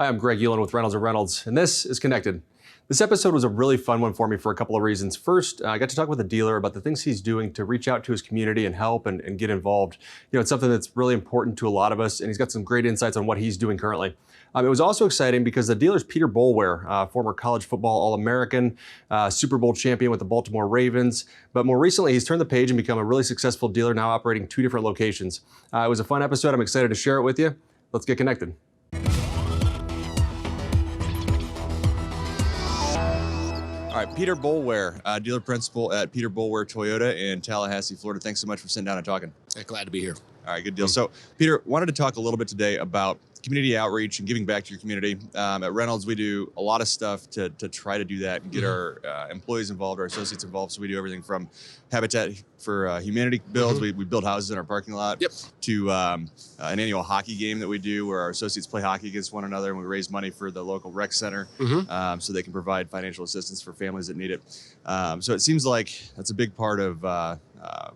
Hi, I'm Greg Ulan with Reynolds & Reynolds, and this is Connected. This episode was a really fun one for me for a couple of reasons. First, I got to talk with a dealer about the things he's doing to reach out to his community and help and get involved. It's something that's really important to a lot of us, and he's got some great insights on what he's doing currently. It was also exciting because the dealer's Peter Boulware, former college football All-American, Super Bowl champion with the Baltimore Ravens. But more recently, he's turned the page and become a really successful dealer, now operating 2 different locations. It was a fun episode. I'm excited to share it with you. Let's get connected. All right, Peter Boulware, dealer principal at Peter Boulware Toyota in Tallahassee, Florida. Thanks so much for sitting down and talking. Hey, glad to be here. All right, good deal. So, Peter, wanted to talk a little bit today about community outreach and giving back to your community. At Reynolds, we do a lot of stuff to try to do that and get our employees involved, our associates involved. So we do everything from Habitat for Humanity builds. We build houses in our parking lot to an annual hockey game that we do where our associates play hockey against one another, and we raise money for the local rec center so they can provide financial assistance for families that need it. So it seems like that's a big part of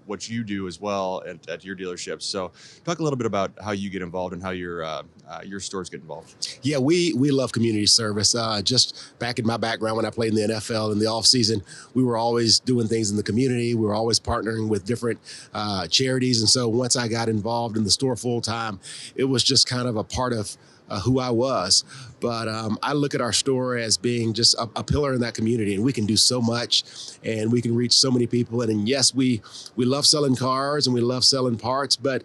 what you do as well at your dealerships. So talk a little bit about how you get involved and how your stores get involved. Yeah, we love community service. Just back in my background when I played in the NFL in the off season, we were always doing things in the community. We were always partnering with different charities. And so once I got involved in the store full time, it was just kind of a part of who I was. But I look at our store as being just a pillar in that community, and we can do so much and we can reach so many people. And yes, we love selling cars and we love selling parts, but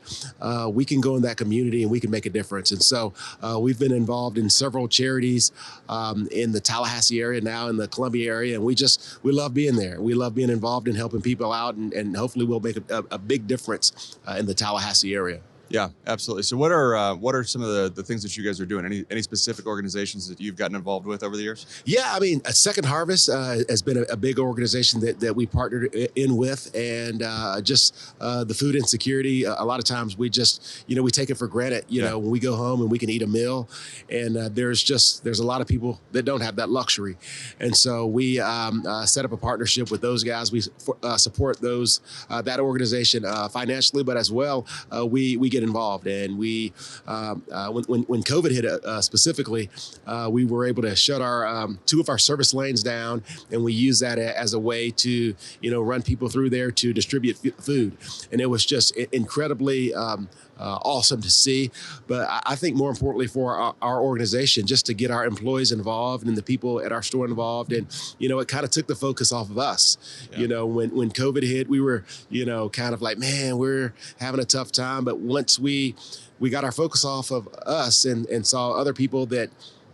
we can go in that community and we can make a difference. And so we've been involved in several charities in the Tallahassee area, now in the Columbia area, and we love being there. We love being involved in helping people out, and hopefully we'll make a big difference in the Tallahassee area. Yeah, absolutely. So what are some of the things that you guys are doing? Any specific organizations that you've gotten involved with over the years? Yeah, I mean, Second Harvest has been a big organization that we partnered in with, and just the food insecurity. A lot of times we just, we take it for granted, when we go home and we can eat a meal, and there's a lot of people that don't have that luxury. And so we set up a partnership with those guys. We support that organization financially, but as well, we get involved. And we, when COVID hit specifically, we were able to shut our 2 of our service lanes down, and we use that as a way to, run people through there to distribute food. And it was just incredibly awesome to see. But I think more importantly for our organization, just to get our employees involved and the people at our store involved. And, it kind of took the focus off of us. Yeah. When COVID hit, we were, kind of like, man, we're having a tough time. But once we got our focus off of us and saw other people that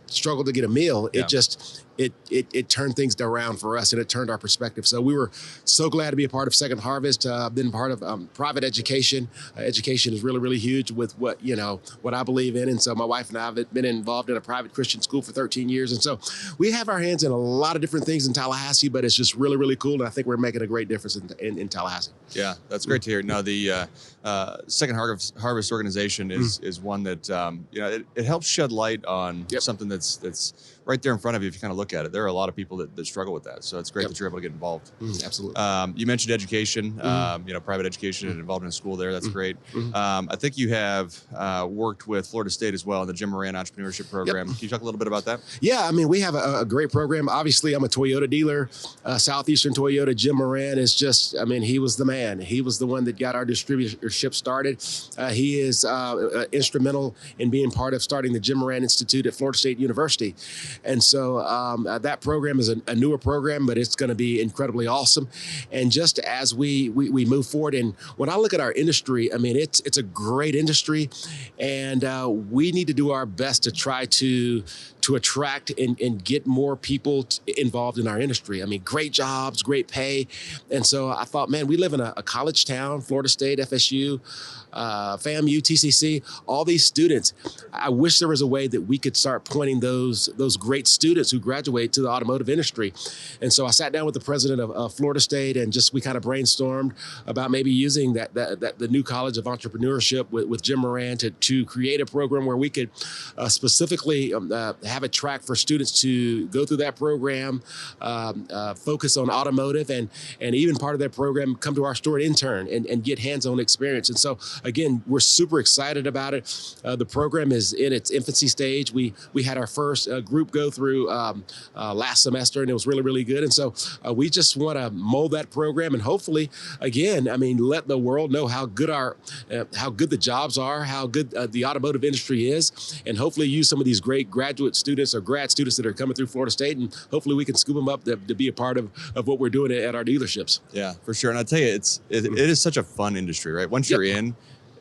struggled to get a meal, it turned things around for us, and it turned our perspective. So we were so glad to be a part of Second Harvest. I've been part of private education. Education is really, really huge with what I believe in. And so my wife and I have been involved in a private Christian school for 13 years. And so we have our hands in a lot of different things in Tallahassee, but it's just really, really cool. And I think we're making a great difference in Tallahassee. Yeah, that's great to hear. Now, the Second Harvest organization is one that, it helps shed light on something that's right there in front of you if you kind of look at it. There are a lot of people that struggle with that. So it's great that you're able to get involved. Absolutely. You mentioned education, private education and involved in a school there. That's great. I think you have worked with Florida State as well in the Jim Moran Entrepreneurship Program. Can you talk a little bit about that? Yeah, I mean, we have a great program. Obviously, I'm a Toyota dealer, Southeastern Toyota. Jim Moran is just, he was the man. He was the one that got our distributorship started. He is instrumental in being part of starting the Jim Moran Institute at Florida State University. And so that program is a newer program, but it's going to be incredibly awesome. And just as we move forward, and when I look at our industry, I mean, it's a great industry, and we need to do our best to try to attract and get more people involved in our industry. I mean, great jobs, great pay. And so I thought, man, we live in a college town, Florida State, FSU, FAMU, TCC, all these students. I wish there was a way that we could start pointing those great students who graduate to the automotive industry. And so I sat down with the president of Florida State, and we kind of brainstormed about maybe using the new College of Entrepreneurship with Jim Moran to create a program where we could specifically have have a track for students to go through that program, focus on automotive, and even part of that program come to our store and intern and get hands-on experience. And so again, we're super excited about it. The program is in its infancy stage. We had our first group go through last semester, and it was really, really good. And so we just want to mold that program, and hopefully, again, I mean, let the world know how good the jobs are, how good the automotive industry is, and hopefully use some of these great graduate students or grad students that are coming through Florida State, and hopefully we can scoop them up to be a part of what we're doing at our dealerships. Yeah, for sure. And I tell you, it is such a fun industry, right? Once you're in,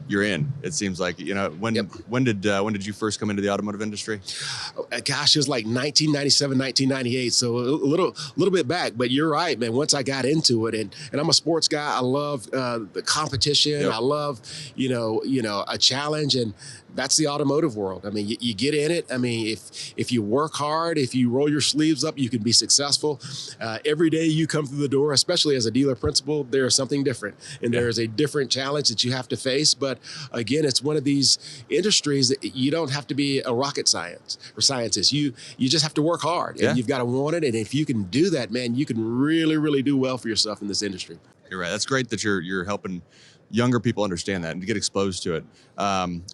you're in. It seems like, you know, when did you first come into the automotive industry? Gosh, it was like 1997, 1998. So a little bit back, but you're right, man. Once I got into it, and I'm a sports guy, I love the competition. Yep. I love, you know, a challenge, and that's the automotive world. I mean, you get in it. I mean, if you work hard, if you roll your sleeves up, you can be successful. Every day you come through the door, especially as a dealer principal, there's something different, and there's a different challenge that you have to face. But again, it's one of these industries that you don't have to be a rocket scientist. You just have to work hard, and you've got to want it. And if you can do that, man, you can really, really do well for yourself in this industry. You're right. That's great that you're helping younger people understand that and to get exposed to it.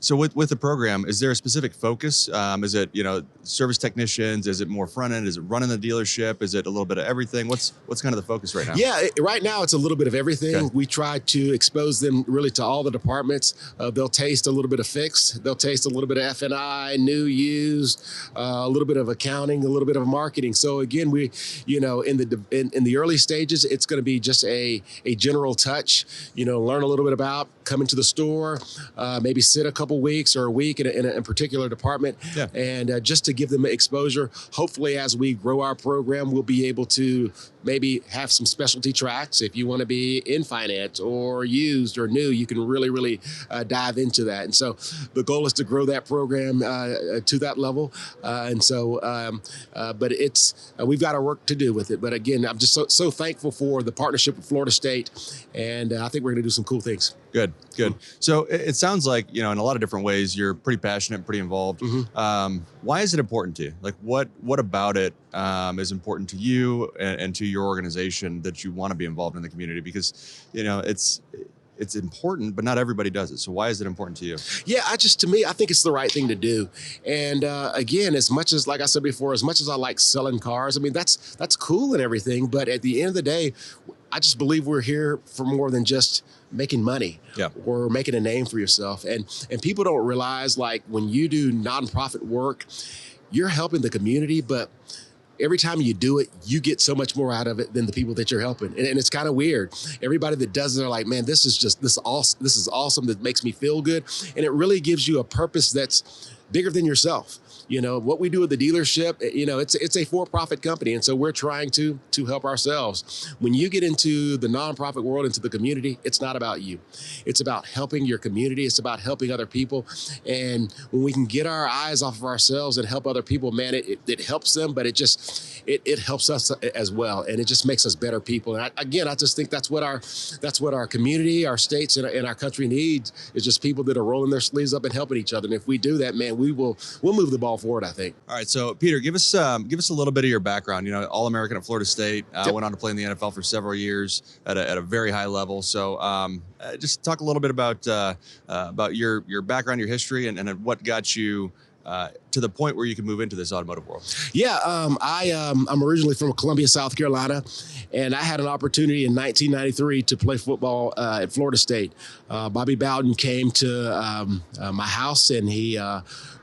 So with the program, is there a specific focus? Is it, you know, service technicians? Is it more front end? Is it running the dealership? Is it a little bit of everything? What's kind of the focus right now? Yeah, right now it's a little bit of everything. Okay. We try to expose them really to all the departments. They'll taste a little bit of fixed. They'll taste a little bit of F&I, new, used, a little bit of accounting, a little bit of marketing. So again, we, you know, in the early stages, it's going to be just a general touch. You know, learn a little bit about, come into the store, maybe sit a couple weeks or a week in a particular department, and just to give them exposure. Hopefully, as we grow our program, we'll be able to maybe have some specialty tracks. If you want to be in finance or used or new, you can really, really dive into that. And so the goal is to grow that program to that level. But it's we've got our work to do with it. But again, I'm just so thankful for the partnership with Florida State, and I think we're going to do some cool things. Good. So it sounds like, you know, in a lot of different ways, you're pretty passionate, pretty involved. Mm-hmm. Why is it important to you? Like, what about it is important to you and to your organization that you want to be involved in the community? Because, you know, it's important, but not everybody does it. So why is it important to you? Yeah, to me, I think it's the right thing to do. And again, as much as, like I said before, as much as I like selling cars, I mean, that's cool and everything. But at the end of the day, I just believe we're here for more than just making money or making a name for yourself. And people don't realize, like, when you do nonprofit work, you're helping the community, but every time you do it, you get so much more out of it than the people that you're helping. And it's kind of weird. Everybody that does it are like, man, this is awesome. That makes me feel good. And it really gives you a purpose that's bigger than yourself. You know, what we do at the dealership, you know, it's a for-profit company. And so we're trying to help ourselves. When you get into the nonprofit world, into the community, it's not about you. It's about helping your community. It's about helping other people. And when we can get our eyes off of ourselves and help other people, man, it helps them, but it helps us as well. And it just makes us better people. And I just think that's what our community, our states, and our country needs, is just people that are rolling their sleeves up and helping each other. And if we do that, man, we'll move the ball forward, I think. All right, so Peter, give us a little bit of your background. You know, All-American at Florida State, went on to play in the NFL for several years at a very high level. So just talk a little bit about your background, your history, and what got you to the point where you can move into this automotive world. Yeah, I'm originally from Columbia, South Carolina, and I had an opportunity in 1993 to play football at Florida State. Bobby Bowden came to my house, and he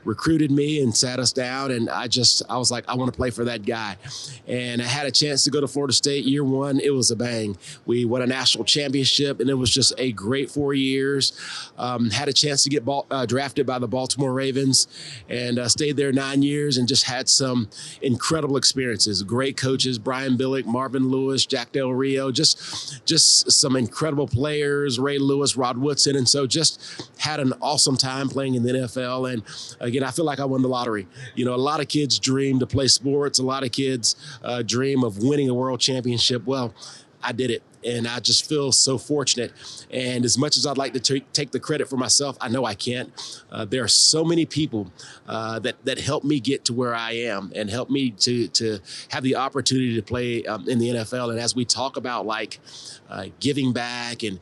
recruited me and sat us down, and I was like, I want to play for that guy. And I had a chance to go to Florida State. Year one, it was a bang. We won a national championship, and it was just a great 4 years. Had a chance to get drafted by the Baltimore Ravens, and stayed there 9 years and just had some incredible experiences. Great coaches, Brian Billick, Marvin Lewis, Jack Del Rio, just some incredible players, Ray Lewis, Rod Woodson. And so just had an awesome time playing in the NFL. And again, I feel like I won the lottery. You know, a lot of kids dream to play sports. A lot of kids dream of winning a world championship. Well, I did it. And I just feel so fortunate. And as much as I'd like to take the credit for myself, I know I can't. There are so many people that helped me get to where I am and helped me to have the opportunity to play in the NFL. And as we talk about giving back and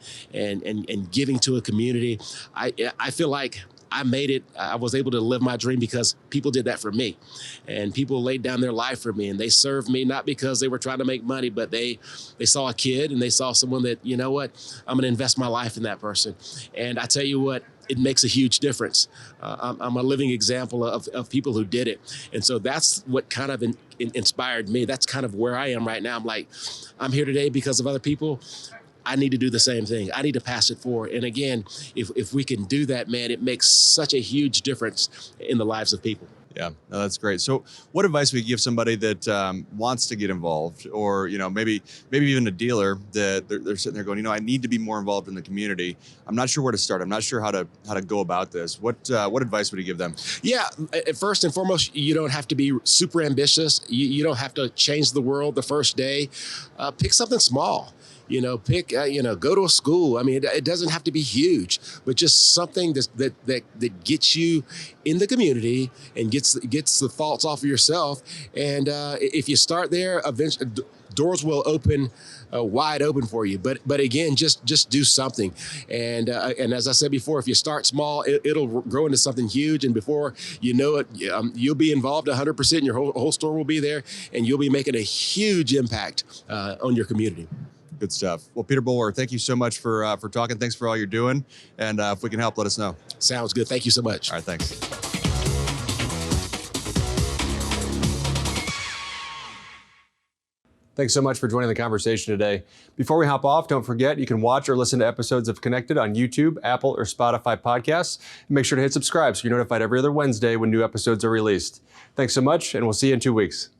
giving to a community, I feel like I made it. I was able to live my dream because people did that for me, and people laid down their life for me, and they served me not because they were trying to make money, but they saw a kid and they saw someone that, you know what, I'm going to invest my life in that person. And I tell you what, it makes a huge difference. I'm a living example of people who did it. And so that's what kind of inspired me. That's kind of where I am right now. I'm like, I'm here today because of other people. I need to do the same thing. I need to pass it forward. And again, if we can do that, man, it makes such a huge difference in the lives of people. Yeah, no, that's great. So what advice would you give somebody that wants to get involved, or, maybe even a dealer that they're sitting there going, I need to be more involved in the community. I'm not sure where to start. I'm not sure how to go about this. What advice would you give them? Yeah, first and foremost, you don't have to be super ambitious. You don't have to change the world the first day. Pick something small. Go to a school. I mean, it doesn't have to be huge, but just something that gets you in the community and gets the thoughts off of yourself. And if you start there, eventually doors will open wide open for you. But again, just do something. And as I said before, if you start small, it'll grow into something huge. And before you know it, you'll be involved 100%. Your whole store will be there, and you'll be making a huge impact on your community. Good stuff. Well, Peter Boulware, thank you so much for talking. Thanks for all you're doing. And if we can help, let us know. Sounds good. Thank you so much. All right, thanks. Thanks so much for joining the conversation today. Before we hop off, don't forget you can watch or listen to episodes of Connected on YouTube, Apple, or Spotify podcasts. And make sure to hit subscribe so you're notified every other Wednesday when new episodes are released. Thanks so much, and we'll see you in 2 weeks.